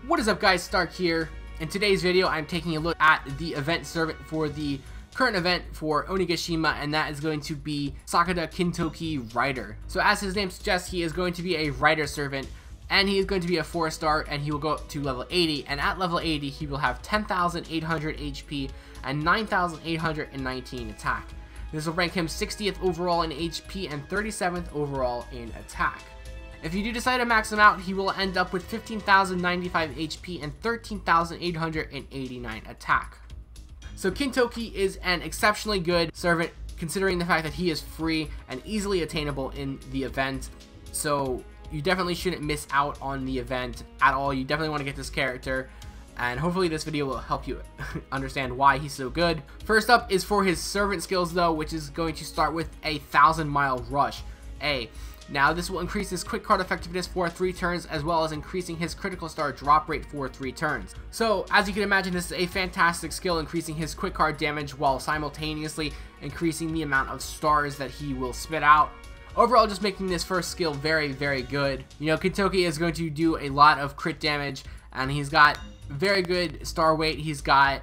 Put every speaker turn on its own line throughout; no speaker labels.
What is up guys, Stark here. In today's video I'm taking a look at the event servant for the current event for Onigashima, and that is going to be Sakata Kintoki Rider. So as his name suggests, he is going to be a Rider servant, and he is going to be a 4-star, and he will go up to level 80, and at level 80 he will have 10,800 HP and 9,819 attack. This will rank him 60th overall in HP and 37th overall in attack. If you do decide to max him out, he will end up with 15,095 HP and 13,889 attack. So Kintoki is an exceptionally good servant considering the fact that he is free and easily attainable in the event. So you definitely shouldn't miss out on the event at all. You definitely want to get this character, and hopefully this video will help you understand why he's so good. First up is for his servant skills though, which is going to start with a 1,000-mile rush. Now this will increase his quick card effectiveness for 3 turns, as well as increasing his critical star drop rate for 3 turns. So as you can imagine, this is a fantastic skill, increasing his quick card damage while simultaneously increasing the amount of stars that he will spit out. Overall, just making this first skill very, very good. You know, Kintoki is going to do a lot of crit damage, and he's got very good star weight, he's got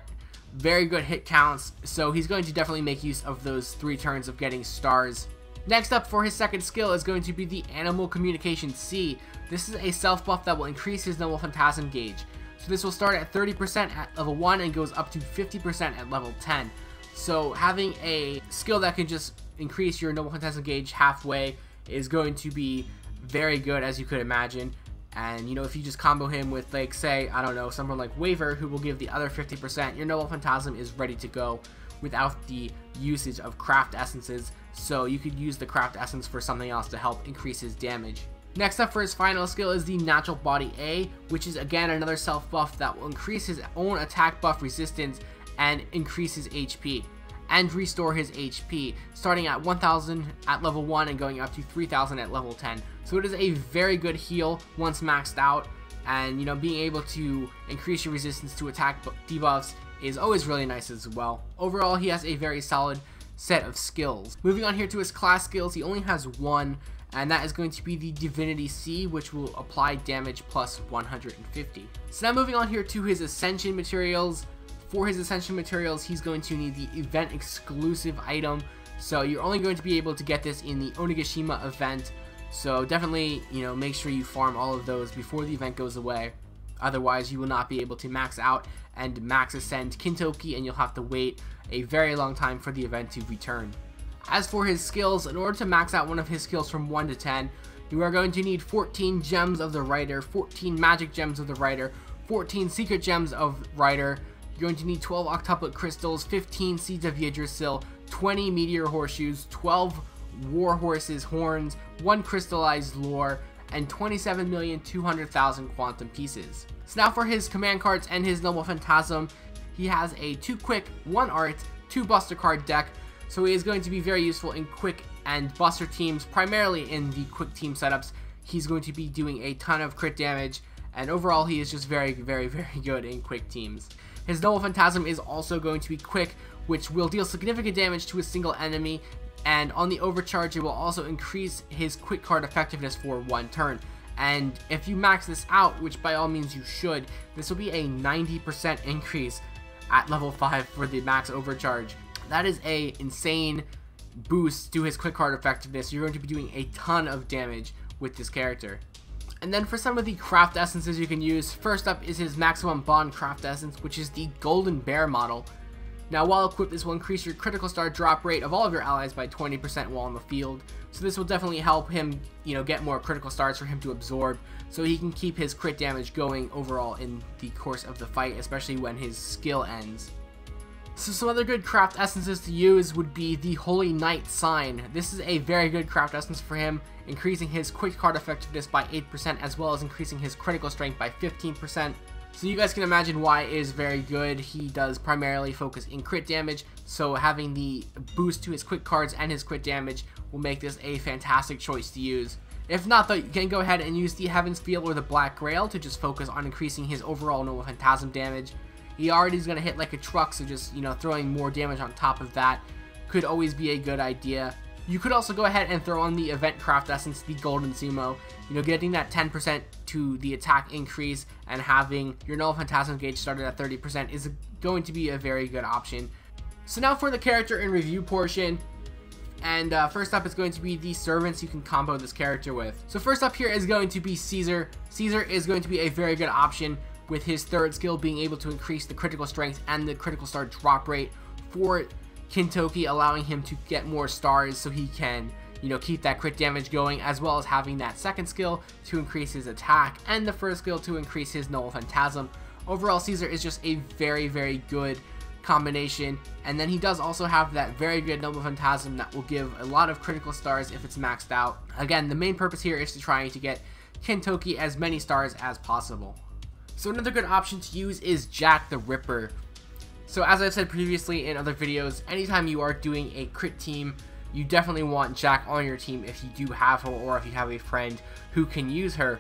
very good hit counts, so he's going to definitely make use of those 3 turns of getting stars. Next up for his second skill is going to be the Animal Communication C. This is a self buff that will increase his Noble Phantasm gauge. So this will start at 30% at level 1 and goes up to 50% at level 10. So having a skill that can just increase your Noble Phantasm gauge halfway is going to be very good, as you could imagine. And you know, if you just combo him with, like, say, I don't know, someone like Waver who will give the other 50%, your Noble Phantasm is ready to go without the usage of craft essences. So you could use the craft essence for something else to help increase his damage. Next up for his final skill is the Natural Body A, which is again another self buff that will increase his own attack buff resistance and increase his HP and restore his HP, starting at 1,000 at level 1 and going up to 3,000 at level 10. So it is a very good heal once maxed out, and you know, being able to increase your resistance to attack debuffs is always really nice as well. Overall, he has a very solid set of skills. Moving on here to his class skills, he only has one, and that is going to be the Divinity C, which will apply damage plus 150. So now moving on here to his Ascension Materials. For his Ascension Materials, he's going to need the event exclusive item, so you're only going to be able to get this in the Onigashima event. So definitely, you know, make sure you farm all of those before the event goes away. Otherwise, you will not be able to max out and max ascend Kintoki, and you'll have to wait a very long time for the event to return. As for his skills, in order to max out one of his skills from 1 to 10, you are going to need 14 Gems of the Rider, 14 Magic Gems of the Rider, 14 Secret Gems of Rider. You're going to need 12 Octuplet Crystals, 15 Seeds of Yggdrasil, 20 Meteor Horseshoes, 12 War Horses Horns, 1 Crystallized Lore, and 27,200,000 Quantum Pieces. So now for his command cards and his Noble Phantasm, he has a 2 quick, 1 art, 2 buster card deck, so he is going to be very useful in quick and buster teams, primarily in the quick team setups. He's going to be doing a ton of crit damage, and overall he is just very, very, very good in quick teams. His Noble Phantasm is also going to be quick, which will deal significant damage to a single enemy, and on the overcharge it will also increase his quick card effectiveness for 1 turn. And if you max this out, which by all means you should, this will be a 90% increase at level 5 for the max overcharge. That is a insane boost to his quick card effectiveness. You're going to be doing a ton of damage with this character. And then for some of the craft essences you can use, first up is his Maximum Bond craft essence, which is the Golden Bear model. Now while equipped, this will increase your critical star drop rate of all of your allies by 20% while on the field. So this will definitely help him, you know, get more critical stars for him to absorb, so he can keep his crit damage going overall in the course of the fight, especially when his skill ends. So some other good craft essences to use would be the Holy Knight Sign. This is a very good craft essence for him, increasing his quick card effectiveness by 8%, as well as increasing his critical strength by 15%. So you guys can imagine why it is very good. He does primarily focus in crit damage, so having the boost to his quick cards and his crit damage will make this a fantastic choice to use. If not though, you can go ahead and use the Heaven's Feel or the Black Grail to just focus on increasing his overall Noble Phantasm damage. He already is going to hit like a truck, so just, you know, throwing more damage on top of that could always be a good idea. You could also go ahead and throw on the Event Craft Essence, the Golden Sumo, you know, getting that 10% to the attack increase and having your Null Phantasm gauge started at 30% is going to be a very good option. So now for the character and review portion. And first up is going to be the servants you can combo this character with. So first up here is going to be Caesar. Caesar is going to be a very good option with his third skill being able to increase the critical strength and the critical star drop rate for Kintoki, allowing him to get more stars so he can, you know, keep that crit damage going, as well as having that second skill to increase his attack and the first skill to increase his Null Phantasm. Overall, Caesar is just a very, very good combination, and then he does also have that very good Null Phantasm that will give a lot of critical stars if it's maxed out. Again, the main purpose here is to try to get Kintoki as many stars as possible. So another good option to use is Jack the Ripper. So as I've said previously in other videos, anytime you are doing a crit team, you definitely want Jack on your team if you do have her, or if you have a friend who can use her.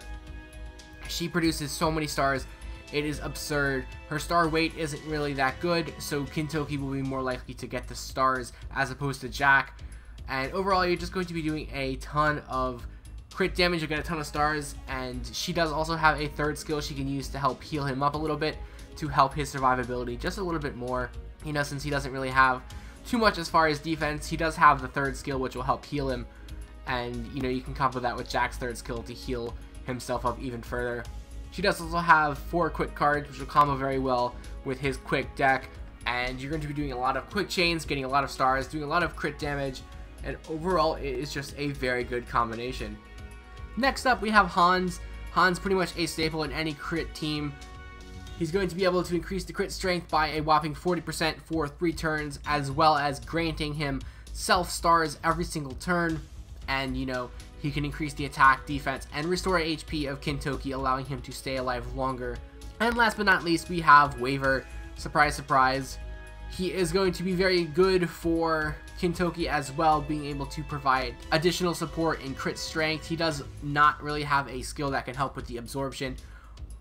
She produces so many stars, it is absurd. Her star weight isn't really that good, so Kintoki will be more likely to get the stars as opposed to Jack. And overall, you're just going to be doing a ton of crit damage, you'll get a ton of stars, and she does also have a third skill she can use to help heal him up a little bit, to help his survivability just a little bit more. You know, since he doesn't really have too much as far as defense, he does have the third skill which will help heal him, and you know, you can combo that with Jack's third skill to heal himself up even further. She does also have 4 quick cards which will combo very well with his quick deck, and you're going to be doing a lot of quick chains, getting a lot of stars, doing a lot of crit damage, and overall it is just a very good combination. Next up we have Hans. Hans, pretty much a staple in any crit team. He's going to be able to increase the crit strength by a whopping 40% for 3 turns, as well as granting him self stars every single turn. And you know, he can increase the attack, defense, and restore HP of Kintoki, allowing him to stay alive longer. And last but not least, we have Waver. Surprise, surprise. He is going to be very good for Kintoki as well, being able to provide additional support in crit strength. He does not really have a skill that can help with the absorption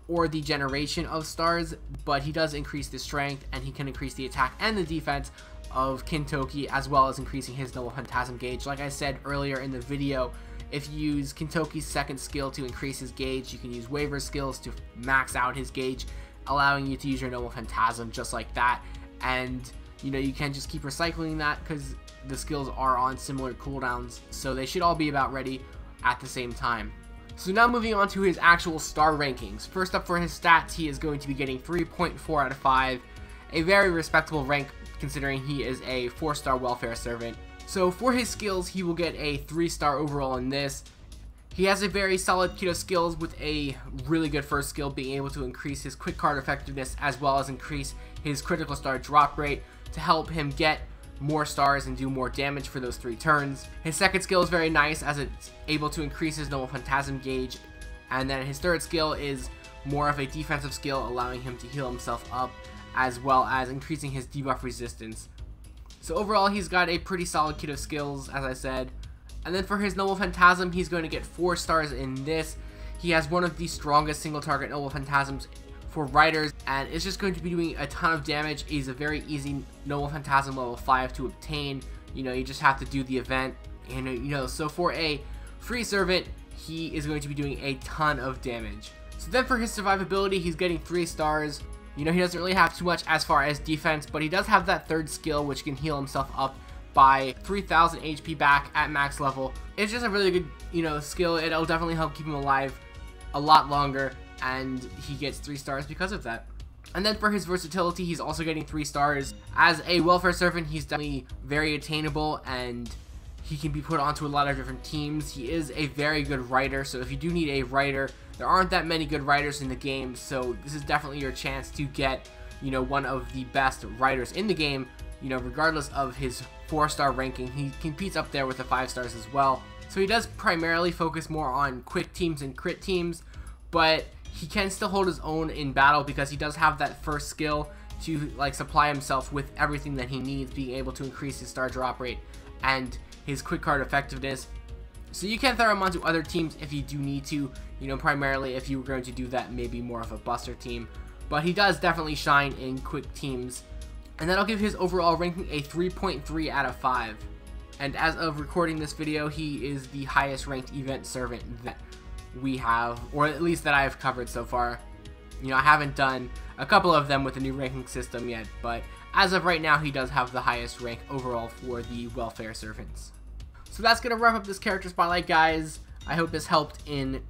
or the generation of stars, but he does increase the strength, and he can increase the attack and the defense of Kintoki, as well as increasing his Null Phantasm gauge. Like I said earlier in the video, if you use Kintoki's second skill to increase his gauge, you can use Waver's skills to max out his gauge, allowing you to use your Null Phantasm just like that. And you know, you can just keep recycling that because the skills are on similar cooldowns, so they should all be about ready at the same time. So now moving on to his actual star rankings. First up for his stats, he is going to be getting 3.4 out of 5, a very respectable rank considering he is a 4-star welfare servant. So for his skills, he will get a 3-star overall in this. He has a very solid kit of skills with a really good first skill, being able to increase his quick card effectiveness as well as increase his critical star drop rate to help him get more stars and do more damage for those 3 turns. His second skill is very nice as it's able to increase his Null Phantasm gauge, and then his third skill is more of a defensive skill, allowing him to heal himself up as well as increasing his debuff resistance. So overall, he's got a pretty solid kit of skills, as I said. And then for his Null Phantasm, he's going to get 4 stars in this. He has one of the strongest single target Null Phantasms for riders, and it's just going to be doing a ton of damage. He's a very easy Null Phantasm level 5 to obtain. You know, you just have to do the event, and you know, so for a free servant, he is going to be doing a ton of damage. So then for his survivability, he's getting 3 stars. You know, he doesn't really have too much as far as defense, but he does have that third skill which can heal himself up by 3000 HP back at max level. It's just a really good, you know, skill. It'll definitely help keep him alive a lot longer, and he gets 3 stars because of that. And then for his versatility, he's also getting 3 stars. As a welfare servant, he's definitely very attainable, and he can be put onto a lot of different teams. He is a very good rider, so if you do need a rider, there aren't that many good riders in the game, so this is definitely your chance to get, you know, one of the best riders in the game. You know, regardless of his 4-star ranking, he competes up there with the 5 stars as well. So he does primarily focus more on quick teams and crit teams, but he can still hold his own in battle because he does have that first skill to like supply himself with everything that he needs, being able to increase his star drop rate and his quick card effectiveness. So you can throw him onto other teams if you do need to, you know, primarily if you were going to do that, maybe more of a buster team. But he does definitely shine in quick teams. And that'll give his overall ranking a 3.3 out of 5. And as of recording this video, he is the highest ranked event servant that we have, or at least that I've covered so far. You know, I haven't done a couple of them with the new ranking system yet, but as of right now, he does have the highest rank overall for the welfare servants. So that's going to wrap up this character spotlight, guys. I hope this helped in,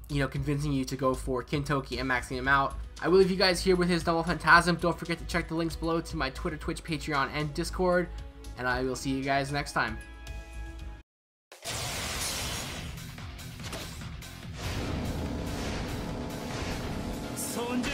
you know, convincing you to go for Kintoki and maxing him out. I will leave you guys here with his Double Phantasm. Don't forget to check the links below to my Twitter, Twitch, Patreon, and Discord. And I will see you guys next time.
손질